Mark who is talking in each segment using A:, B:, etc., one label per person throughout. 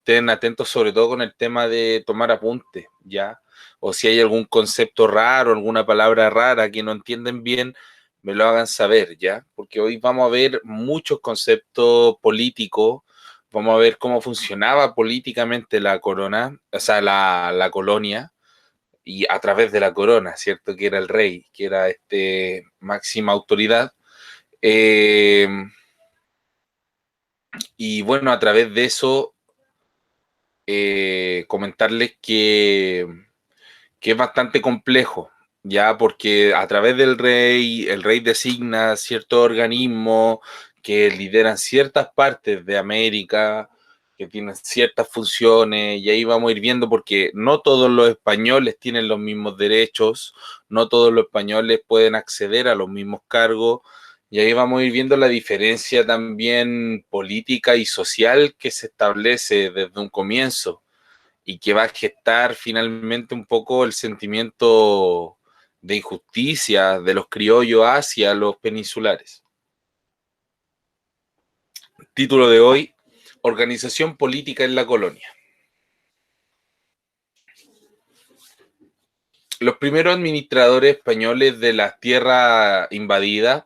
A: estén atentos sobre todo con el tema de tomar apuntes, ¿ya? O si hay algún concepto raro, alguna palabra rara que no entienden bien, me lo hagan saber, ¿ya? Porque hoy vamos a ver muchos conceptos políticos, vamos a ver cómo funcionaba políticamente la corona, o sea, la colonia, y a través de la corona, ¿cierto? Que era el rey, que era máxima autoridad. Eh, y bueno, a través de eso, comentarles que es bastante complejo, ya porque a través del rey, el rey designa ciertos organismos que lideran ciertas partes de América, que tienen ciertas funciones, y ahí vamos a ir viendo porque no todos los españoles tienen los mismos derechos, no todos los españoles pueden acceder a los mismos cargos, y ahí vamos a ir viendo la diferencia también política y social que se establece desde un comienzo y que va a gestar finalmente un poco el sentimiento de injusticia de los criollos hacia los peninsulares. Título de hoy: Organización política en la colonia. Los primeros administradores españoles de las tierras invadidas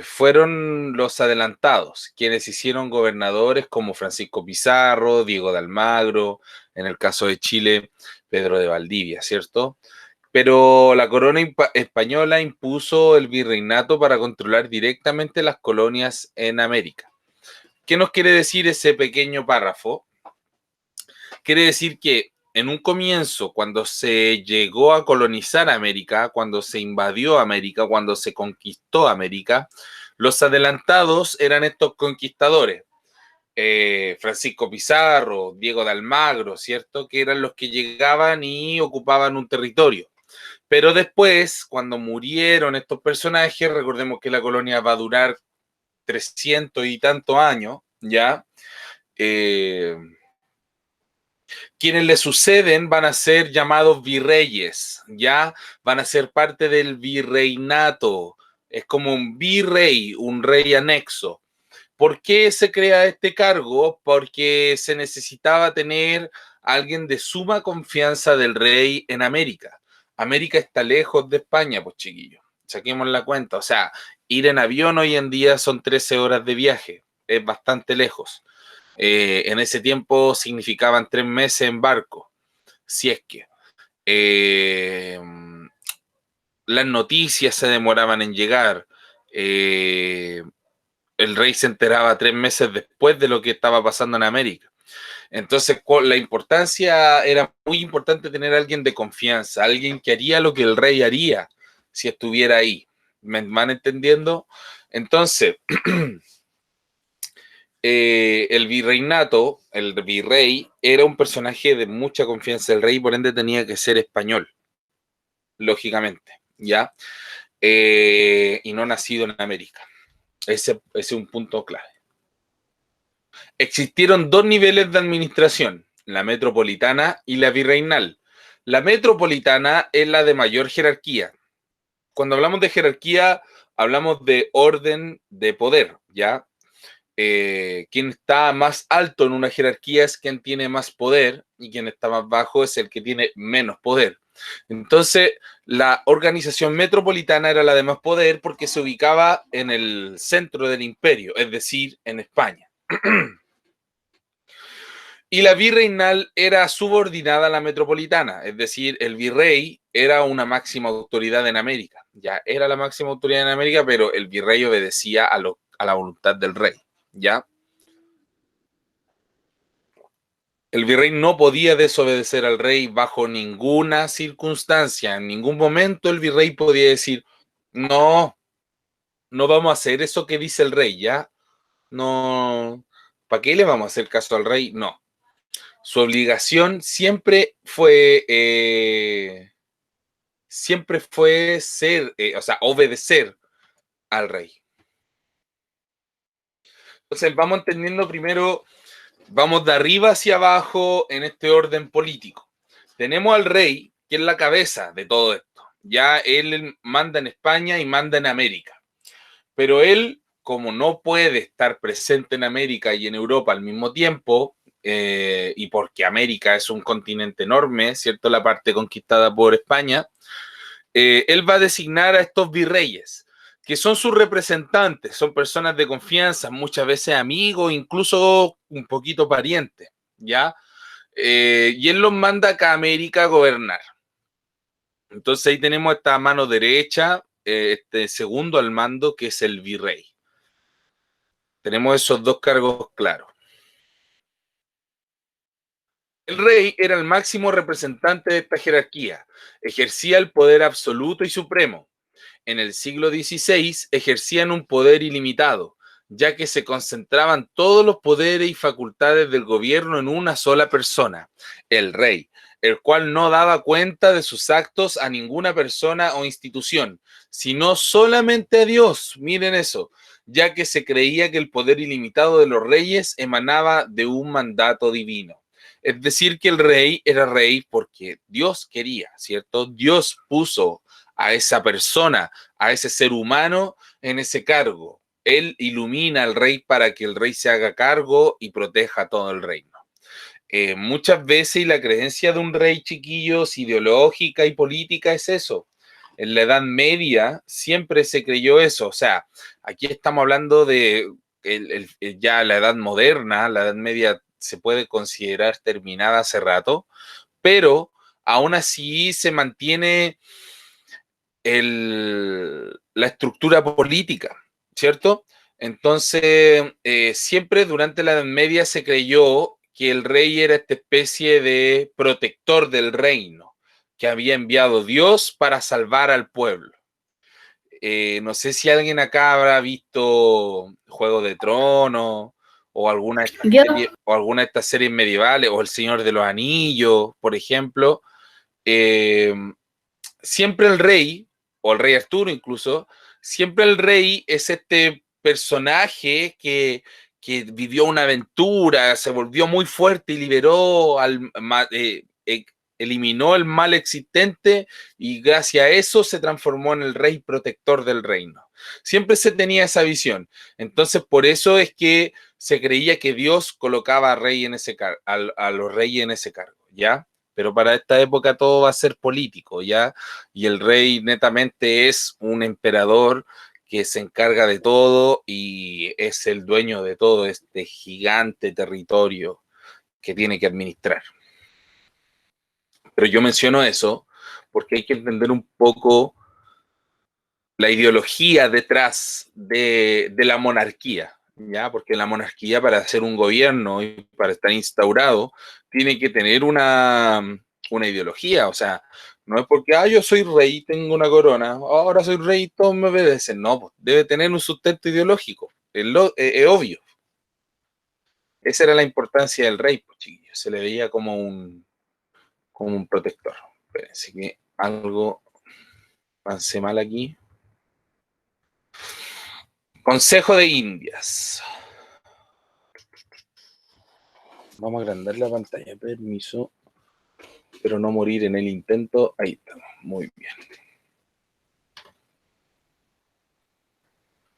A: fueron los adelantados, quienes hicieron gobernadores como Francisco Pizarro, Diego de Almagro, en el caso de Chile, Pedro de Valdivia, ¿cierto? Pero la corona española impuso el virreinato para controlar directamente las colonias en América. ¿Qué nos quiere decir ese pequeño párrafo? Quiere decir que en un comienzo, cuando se llegó a colonizar América, cuando se invadió América, cuando se conquistó América, los adelantados eran estos conquistadores. Francisco Pizarro, Diego de Almagro, ¿cierto? Que eran los que llegaban y ocupaban un territorio. Pero después, cuando murieron estos personajes, recordemos que la colonia va a durar 300 y tantos años, ¿ya? Quienes le suceden van a ser llamados virreyes, ¿ya? Van a ser parte del virreinato. Es como un virrey, un rey anexo. ¿Por qué se crea este cargo? Porque se necesitaba tener a alguien de suma confianza del rey en América. América está lejos de España, pues chiquillos. Saquemos la cuenta. O sea, ir en avión hoy en día son 13 horas de viaje. Es bastante lejos. En ese tiempo significaban 3 meses en barco, si es que. Eh, las noticias se demoraban en llegar. El rey se enteraba 3 meses después de lo que estaba pasando en América. Entonces, la importancia, era muy importante tener a alguien de confianza, alguien que haría lo que el rey haría si estuviera ahí. ¿Me van entendiendo? Entonces, el virreinato, el virrey, era un personaje de mucha confianza del rey, por ende tenía que ser español, lógicamente, ¿ya? Y no nacido en América. Ese es un punto clave. Existieron dos niveles de administración, la metropolitana y la virreinal. La metropolitana es la de mayor jerarquía. Cuando hablamos de jerarquía, hablamos de orden de poder, ¿ya? Quien está más alto en una jerarquía es quien tiene más poder y quien está más bajo es el que tiene menos poder. Entonces, la organización metropolitana era la de más poder porque se ubicaba en el centro del imperio, es decir, en España. Y la virreinal era subordinada a la metropolitana, es decir, el virrey era una máxima autoridad en América. Ya era la máxima autoridad en América, pero el virrey obedecía a la voluntad del rey. ¿Ya? El virrey no podía desobedecer al rey bajo ninguna circunstancia. En ningún momento el virrey podía decir, no, no vamos a hacer eso que dice el rey, ¿ya? No, ¿para qué le vamos a hacer caso al rey? No. Su obligación siempre fue ser, o sea, obedecer al rey. Entonces vamos entendiendo primero, vamos de arriba hacia abajo en este orden político. Tenemos al rey, que es la cabeza de todo esto. Ya él manda en España y manda en América. Pero él, como no puede estar presente en América y en Europa al mismo tiempo, y porque América es un continente enorme, ¿cierto? La parte conquistada por España, él va a designar a estos virreyes, que son sus representantes, son personas de confianza, muchas veces amigos, incluso un poquito parientes, ¿ya? Y él los manda acá a América a gobernar. Entonces ahí tenemos esta mano derecha, este segundo al mando, que es el virrey. Tenemos esos dos cargos claros. El rey era el máximo representante de esta jerarquía, ejercía el poder absoluto y supremo. En el siglo XVI ejercían un poder ilimitado, ya que se concentraban todos los poderes y facultades del gobierno en una sola persona, el rey, el cual no daba cuenta de sus actos a ninguna persona o institución, sino solamente a Dios. Miren eso, ya que se creía que el poder ilimitado de los reyes emanaba de un mandato divino. Es decir, que el rey era rey porque Dios quería, ¿cierto? Dios puso a esa persona, a ese ser humano en ese cargo. Él ilumina al rey para que el rey se haga cargo y proteja todo el reino. Muchas veces, y la creencia de un rey, chiquillos, ideológica y política es eso. En la Edad Media siempre se creyó eso. O sea, aquí estamos hablando de ya la Edad Moderna, la Edad Media se puede considerar terminada hace rato, pero aún así se mantiene la estructura política, ¿cierto? Entonces, siempre durante la Edad Media se creyó que el rey era esta especie de protector del reino, que había enviado Dios para salvar al pueblo. No sé si alguien acá habrá visto Juego de Tronos
B: Yo,
A: o alguna de estas series medievales, o El Señor de los Anillos, por ejemplo. Eh, Siempre el rey, o el rey Arturo incluso, siempre el rey es este personaje que vivió una aventura, se volvió muy fuerte y liberó eliminó el mal existente y gracias a eso se transformó en el rey protector del reino. Siempre se tenía esa visión. Entonces, por eso es que se creía que Dios colocaba a los reyes en ese cargo, ¿ya? Pero para esta época todo va a ser político, ¿ya? Y el rey netamente es un emperador que se encarga de todo y es el dueño de todo este gigante territorio que tiene que administrar. Pero yo menciono eso porque hay que entender un poco la ideología detrás de la monarquía, ¿ya? Porque la monarquía, para hacer un gobierno y para estar instaurado, tiene que tener una ideología. O sea, no es porque, yo soy rey, tengo una corona, ahora soy rey, todos me obedecen. No, pues, debe tener un sustento ideológico, es obvio. Esa era la importancia del rey, pues, chiquillos. Se le veía como un protector. Así que algo hace mal aquí. Consejo de Indias. Vamos a agrandar la pantalla, permiso, pero no morir en el intento. Ahí estamos, muy bien.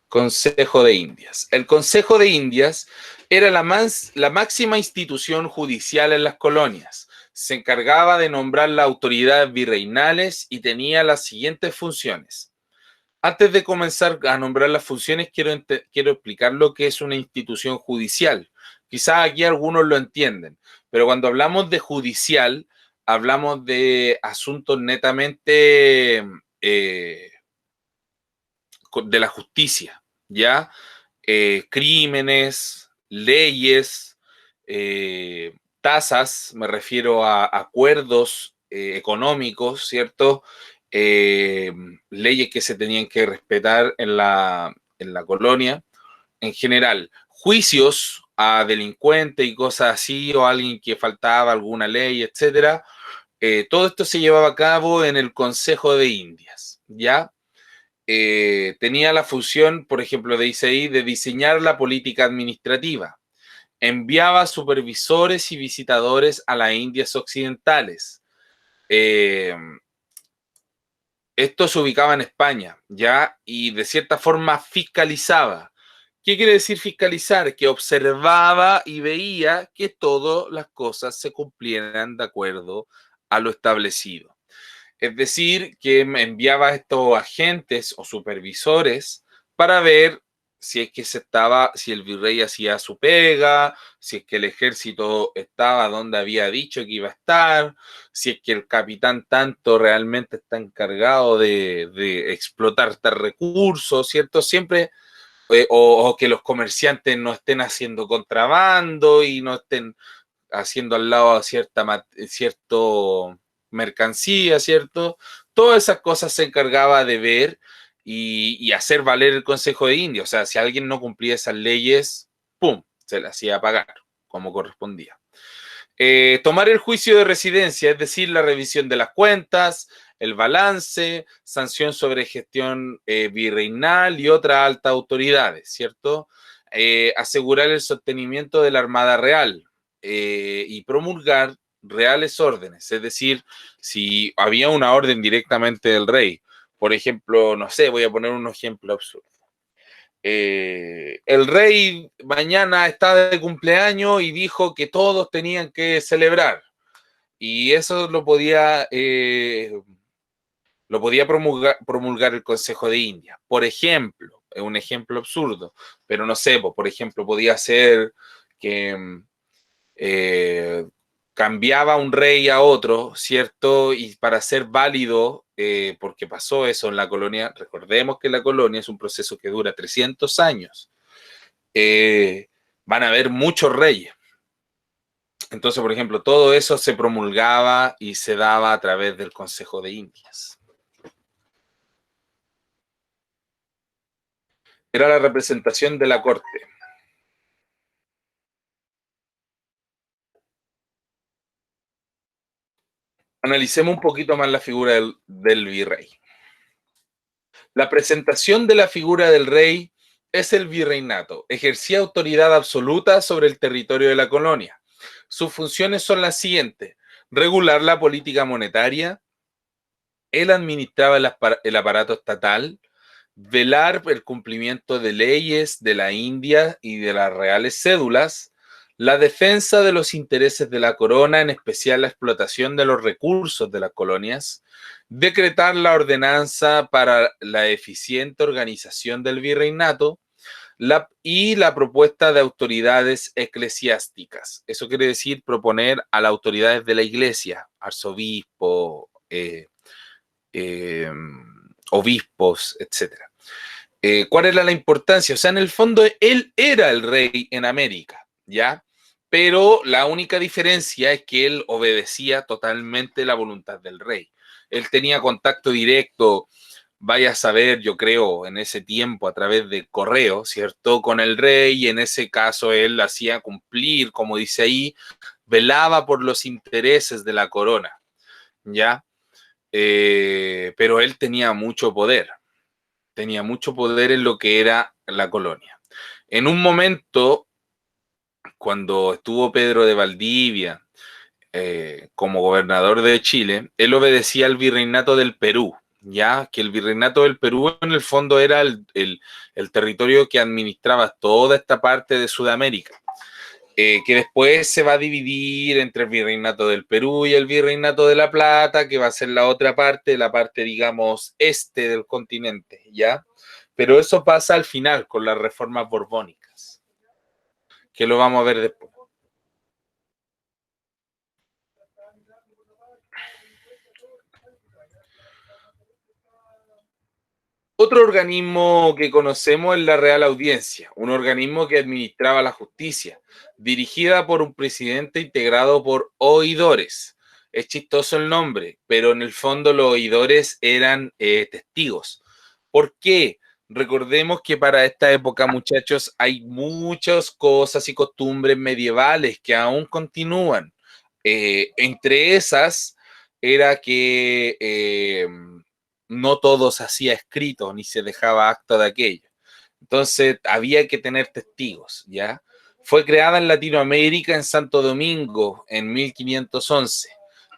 A: Consejo de Indias. El Consejo de Indias era la máxima institución judicial en las colonias. Se encargaba de nombrar las autoridades virreinales y tenía las siguientes funciones. Antes de comenzar a nombrar las funciones, quiero explicar lo que es una institución judicial. Quizás aquí algunos lo entienden, pero cuando hablamos de judicial, hablamos de asuntos netamente de la justicia, ¿ya? Crímenes, leyes, tasas, me refiero a acuerdos económicos, ¿cierto? Leyes que se tenían que respetar en la colonia. En general, juicios a delincuentes y cosas así, o a alguien que faltaba alguna ley, etcétera. Todo esto se llevaba a cabo en el Consejo de Indias, ¿ya? Tenía la función, por ejemplo, de ICI, de diseñar la política administrativa. Enviaba supervisores y visitadores a las Indias occidentales. Eh, Esto se ubicaba en España, ¿ya? Y de cierta forma fiscalizaba ¿Qué quiere decir fiscalizar? Que observaba y veía que todas las cosas se cumplieran de acuerdo a lo establecido. Es decir, que me enviaba a estos agentes o supervisores para ver si es que si el virrey hacía su pega, si es que el ejército estaba donde había dicho que iba a estar, si es que el capitán tanto realmente está encargado de explotar tal recurso, ¿cierto? Siempre, o que los comerciantes no estén haciendo contrabando y no estén haciendo al lado cierto mercancía, ¿cierto? Todas esas cosas se encargaba de ver y hacer valer el Consejo de India. O sea, si alguien no cumplía esas leyes, ¡pum!, se le hacía pagar como correspondía. Tomar el juicio de residencia, es decir, la revisión de las cuentas, el balance, sanción sobre gestión virreinal y otras altas autoridades, ¿cierto? Asegurar el sostenimiento de la Armada Real y promulgar reales órdenes, es decir, si había una orden directamente del rey, por ejemplo, no sé, voy a poner un ejemplo absurdo. El rey mañana está de cumpleaños y dijo que todos tenían que celebrar. Y eso lo podía promulgar el Consejo de India. Por ejemplo, es un ejemplo absurdo, pero no sé, por ejemplo, podía ser que eh, cambiaba un rey a otro, ¿cierto? Y para ser válido, porque pasó eso en la colonia, recordemos que la colonia es un proceso que dura 300 años, eh, van a haber muchos reyes. Entonces, por ejemplo, todo eso se promulgaba y se daba a través del Consejo de Indias. Era la representación de la corte. Analicemos un poquito más la figura del virrey. La presentación de la figura del rey es el virreinato. Ejercía autoridad absoluta sobre el territorio de la colonia. Sus funciones son las siguientes: regular la política monetaria, él administraba el aparato estatal, velar por el cumplimiento de leyes de la India y de las reales cédulas, la defensa de los intereses de la corona, en especial la explotación de los recursos de las colonias, decretar la ordenanza para la eficiente organización del virreinato y la propuesta de autoridades eclesiásticas. Eso quiere decir proponer a las autoridades de la iglesia, arzobispo, eh, obispos, etcétera. ¿Cuál era la importancia? O sea, en el fondo él era el rey en América, ¿ya? Pero la única diferencia es que él obedecía totalmente la voluntad del rey. Él tenía contacto directo, vaya a saber, yo creo, en ese tiempo a través de correo, ¿cierto? Con el rey, y en ese caso él hacía cumplir, como dice ahí, velaba por los intereses de la corona, ¿ya? Pero él tenía mucho poder en lo que era la colonia. En un momento, cuando estuvo Pedro de Valdivia como gobernador de Chile, él obedecía al virreinato del Perú, ya que el virreinato del Perú en el fondo era el territorio que administraba toda esta parte de Sudamérica. Que después se va a dividir entre el virreinato del Perú y el virreinato de La Plata, que va a ser la parte, digamos, este del continente, ¿ya? Pero eso pasa al final con las reformas borbónicas, que lo vamos a ver después. Otro organismo que conocemos es la Real Audiencia, un organismo que administraba la justicia, dirigida por un presidente integrado por oidores. Es chistoso el nombre, pero en el fondo los oidores eran testigos. ¿Por qué? Recordemos que para esta época, muchachos, hay muchas cosas y costumbres medievales que aún continúan. Entre esas era que no todo se hacía escrito ni se dejaba acta de aquello. Entonces había que tener testigos, ¿ya? Fue creada en Latinoamérica, en Santo Domingo, en 1511.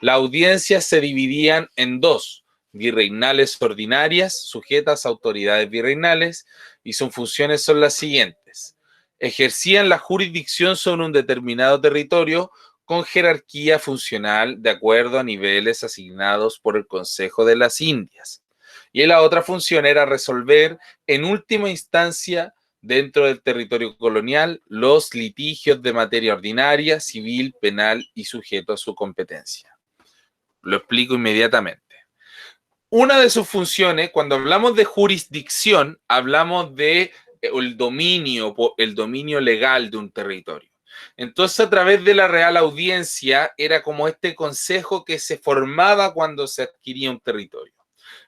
A: Las audiencias se dividían en dos: virreinales ordinarias, sujetas a autoridades virreinales, y sus funciones son las siguientes. Ejercían la jurisdicción sobre un determinado territorio con jerarquía funcional de acuerdo a niveles asignados por el Consejo de las Indias. Y la otra función era resolver en última instancia dentro del territorio colonial los litigios de materia ordinaria, civil, penal y sujeto a su competencia. Lo explico inmediatamente. Una de sus funciones, cuando hablamos de jurisdicción, hablamos de el dominio legal de un territorio. Entonces, a través de la Real Audiencia, era como este consejo que se formaba cuando se adquiría un territorio.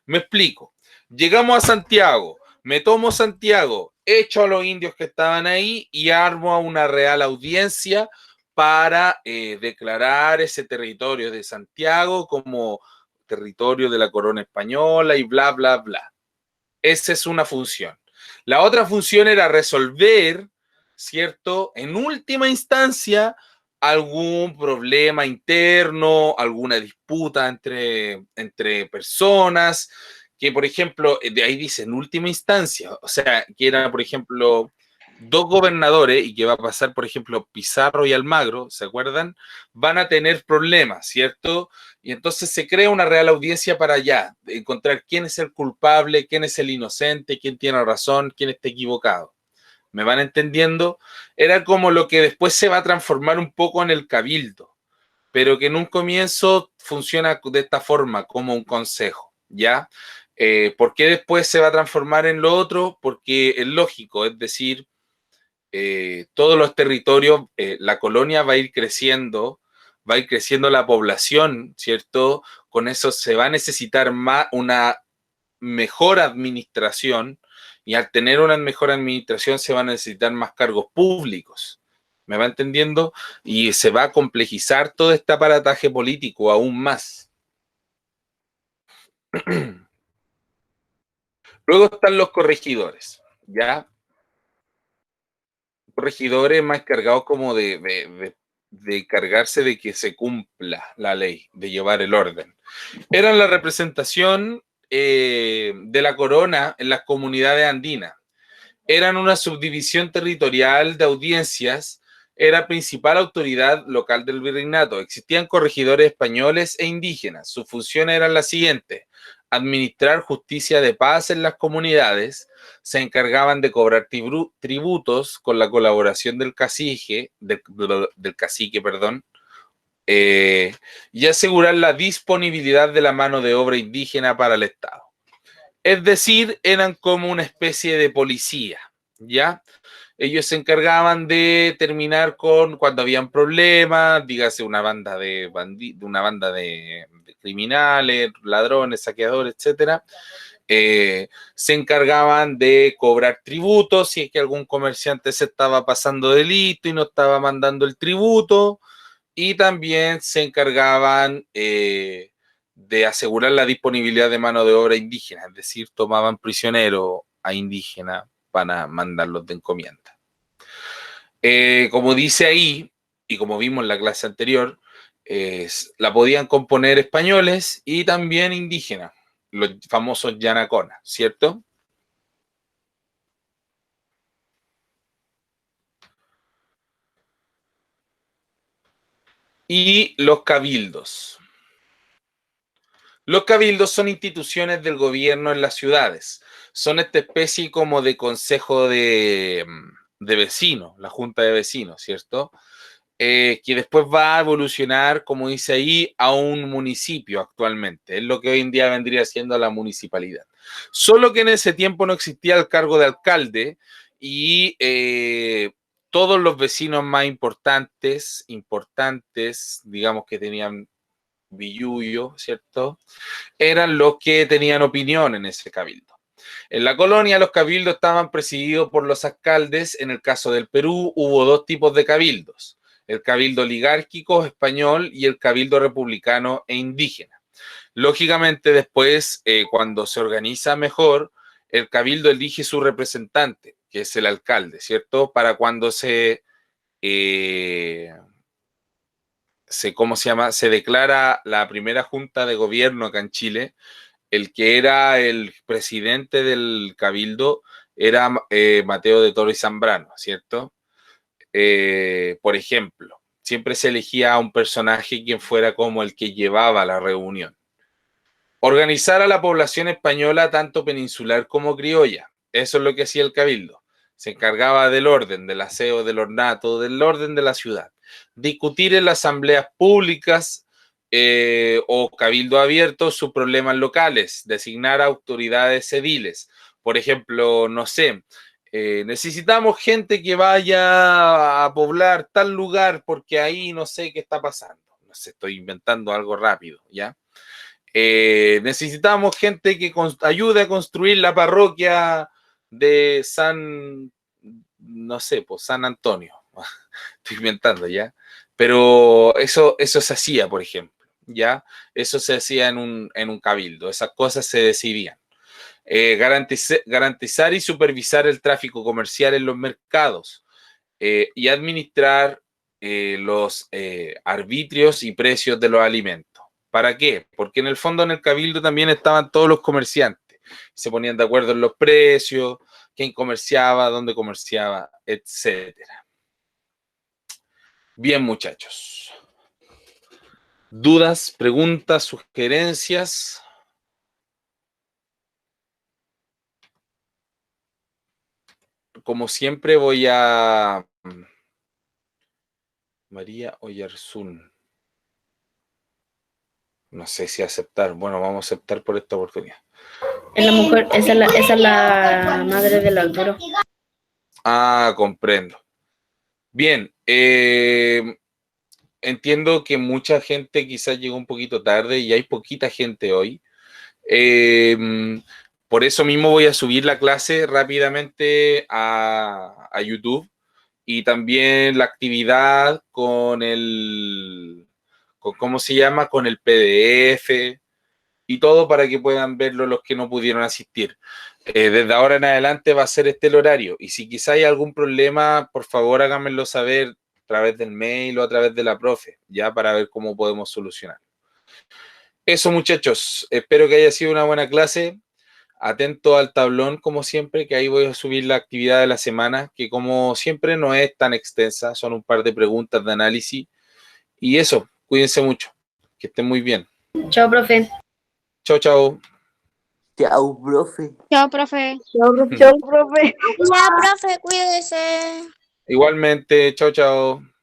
A: Me explico. Llegamos a Santiago, me tomo Santiago, echo a los indios que estaban ahí y armo a una Real Audiencia para declarar ese territorio de Santiago como territorio de la corona española y bla, bla, bla. Esa es una función. La otra función era resolver, ¿cierto? En última instancia, algún problema interno, alguna disputa entre personas, que por ejemplo, de ahí dice en última instancia, o sea, que era, por ejemplo, dos gobernadores y que va a pasar, por ejemplo, Pizarro y Almagro, ¿se acuerdan? Van a tener problemas, ¿cierto? Y entonces se crea una real audiencia para allá, encontrar quién es el culpable, quién es el inocente, quién tiene razón, quién está equivocado. ¿Me van entendiendo? Era como lo que después se va a transformar un poco en el cabildo, pero que en un comienzo funciona de esta forma, como un consejo, ¿ya? ¿Por qué después se va a transformar en lo otro? Porque es lógico, es decir, todos los territorios, la colonia va a ir creciendo la población, ¿cierto? Con eso se va a necesitar más una mejor administración y al tener una mejor administración se van a necesitar más cargos públicos. ¿Me va entendiendo? Y se va a complejizar todo este aparataje político aún más. Luego están los corregidores, ¿ya? Corregidores más cargados como de cargarse de que se cumpla la ley, de llevar el orden. Eran la representación de la corona en las comunidades andinas. Eran una subdivisión territorial de audiencias, era principal autoridad local del virreinato. Existían corregidores españoles e indígenas. Sus funciones eran las siguientes: administrar justicia de paz en las comunidades, se encargaban de cobrar tributos con la colaboración del cacique, perdón, y asegurar la disponibilidad de la mano de obra indígena para el Estado. Es decir, eran como una especie de policía, ¿ya? Ellos se encargaban de terminar con cuando habían problemas, dígase una banda de criminales, ladrones, saqueadores, etcétera. Se encargaban de cobrar tributos si es que algún comerciante se estaba pasando de listo y no estaba mandando el tributo, y también se encargaban de asegurar la disponibilidad de mano de obra indígena, es decir, tomaban prisioneros a indígenas para mandarlos de encomienda. Como dice ahí, y como vimos en la clase anterior, la podían componer españoles y también indígenas, los famosos yanaconas, ¿cierto? Y los cabildos. Los cabildos son instituciones del gobierno en las ciudades. Son esta especie como de consejo de vecinos, la junta de vecinos, ¿cierto? Que después va a evolucionar, como dice ahí, a un municipio actualmente. Es lo que hoy en día vendría siendo la municipalidad. Solo que en ese tiempo no existía el cargo de alcalde y todos los vecinos más importantes, digamos que tenían billuyo, ¿cierto? Eran los que tenían opinión en ese cabildo. En la colonia los cabildos estaban presididos por los alcaldes. En el caso del Perú hubo dos tipos de cabildos: el cabildo oligárquico español y el cabildo republicano e indígena. Lógicamente después, cuando se organiza mejor, el cabildo elige su representante, que es el alcalde, ¿cierto? Para cuando ¿cómo se llama? Se declara la primera junta de gobierno acá en Chile, el que era el presidente del Cabildo era Mateo de Toro y Zambrano, ¿cierto? Por ejemplo, siempre se elegía a un personaje quien fuera como el que llevaba la reunión. Organizar a la población española tanto peninsular como criolla. Eso es lo que hacía el Cabildo. Se encargaba del orden, del aseo, del ornato, del orden de la ciudad. Discutir en las asambleas públicas o cabildo abierto sus problemas locales. Designar autoridades ediles. Por ejemplo, no sé, necesitamos gente que vaya a poblar tal lugar porque ahí no sé qué está pasando. No sé, estoy inventando algo rápido, ¿ya? Necesitamos gente que ayude a construir la parroquia de San, no sé, pues San Antonio. Estoy inventando, ¿ya? Pero eso se hacía, por ejemplo, ¿ya? Eso se hacía en un cabildo, esas cosas se decidían. Garantizar y supervisar el tráfico comercial en los mercados y administrar los arbitrios y precios de los alimentos. ¿Para qué? Porque en el fondo en el cabildo también estaban todos los comerciantes. Se ponían de acuerdo en los precios, quién comerciaba, dónde comerciaba, etcétera. Bien, muchachos. ¿Dudas, preguntas, sugerencias? Como siempre voy a... María Oyarzún. No sé si aceptar. Bueno, vamos a aceptar por esta oportunidad.
B: Es la mujer, esa es la madre del Arturo.
A: Ah, comprendo. Bien, entiendo que mucha gente quizás llegó un poquito tarde y hay poquita gente hoy. Por eso mismo voy a subir la clase rápidamente a YouTube y también la actividad ¿cómo se llama? Con el PDF y todo para que puedan verlo los que no pudieron asistir. Desde ahora en adelante va a ser este el horario y si quizá hay algún problema, por favor háganmelo saber a través del mail o a través de la profe, ya para ver cómo podemos solucionar. Eso, muchachos, espero que haya sido una buena clase. Atento al tablón, como siempre, que ahí voy a subir la actividad de la semana, que como siempre no es tan extensa, son un par de preguntas de análisis. Y eso, cuídense mucho, que estén muy bien.
B: Chao, profe.
A: Chao, chao.
C: Chao, profe.
D: Chao, profe.
B: Chao, profe.
D: Chao, profe, cuídese.
A: Igualmente, chao, chao.